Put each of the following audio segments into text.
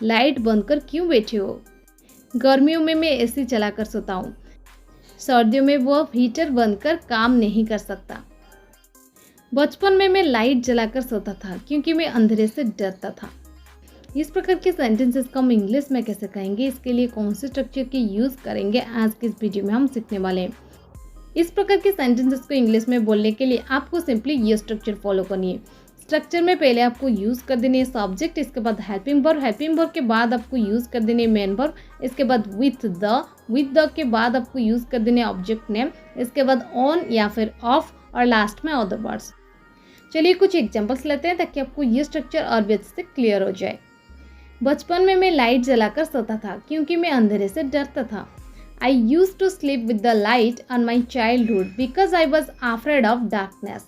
Light बंद कर क्यों बैठे हो? गर्मियों में मैं एसी चलाकर सोता हूँ। सर्दियों में वो हीटर बंद कर काम नहीं कर सकता। बचपन में मैं लाइट जलाकर सोता था क्योंकि मैं अंधेरे से डरता था। इस प्रकार के सेंटेंसेस को हम इंग्लिश में कैसे कहेंगे, इसके लिए कौन से स्ट्रक्चर के यूज़ करेंगे, आज की इस वीडियो में हम सीखने वाले हैं। इस प्रकार के सेंटेंसेस को इंग्लिश में बोलने के लिए आपको सिंपली ये स्ट्रक्चर फॉलो करनी है। स्ट्रक्चर में पहले आपको यूज़ कर देनी है सब्जेक्ट, इसके बाद हेल्पिंग वर्ब के बाद आपको यूज़ कर देनी है मेन वर्ब, इसके बाद विथ द के बाद आपको यूज़ कर देनी है ऑब्जेक्ट नेम, इसके बाद ऑन या फिर ऑफ और लास्ट में अदर वर्ड्स। चलिए कुछ एग्जांपल्स लेते हैं ताकि आपको ये स्ट्रक्चर और भी अच्छे से क्लियर हो जाए। बचपन में मैं लाइट जलाकर सोता था क्योंकि मैं अंधेरे से डरता था। I used to sleep with the light on my childhood because I was afraid of darkness.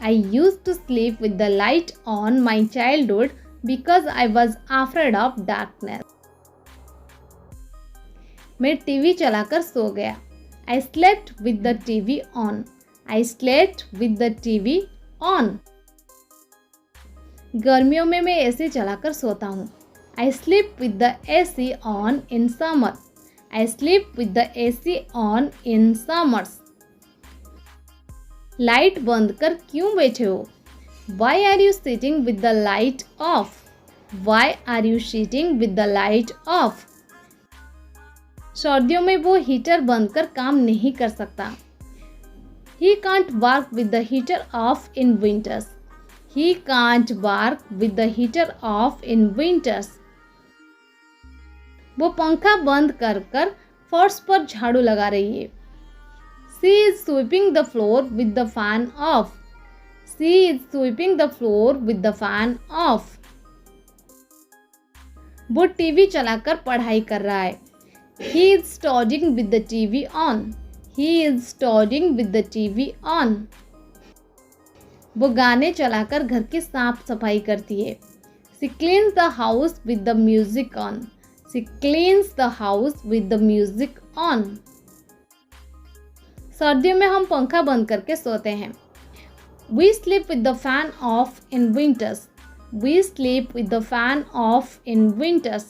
I used to sleep with the light on my childhood because I was afraid of darkness. मैं TV चलाकर सो गया। I slept with the TV on. I slept with the TV on. गर्मियों में मैं AC चलाकर सोता हूँ। I sleep with the AC on in summer. I sleep with the AC on in summers. Light बंद कर क्यों बैठे हो? Why are you sitting with the light off? Why are you sitting with the light off? सर्दियों में वो heater बंद कर काम नहीं कर सकता। He can't work with the heater off in winters. He can't work with the heater off in winters. वो पंखा बंद कर कर फर्श पर झाड़ू लगा रही है। She is sweeping the floor with the fan off. She is sweeping the floor with the fan off. वो टीवी चलाकर पढ़ाई कर रहा है। He is studying with the TV on. He is studying with the TV on. वो गाने चलाकर घर की साफ सफाई करती है। She cleans the house with the music on. She cleans the house with the music on. सर्दियों में हम पंखा बंद करके सोते हैं। We sleep with the fan off in winters. We sleep with the fan off in winters.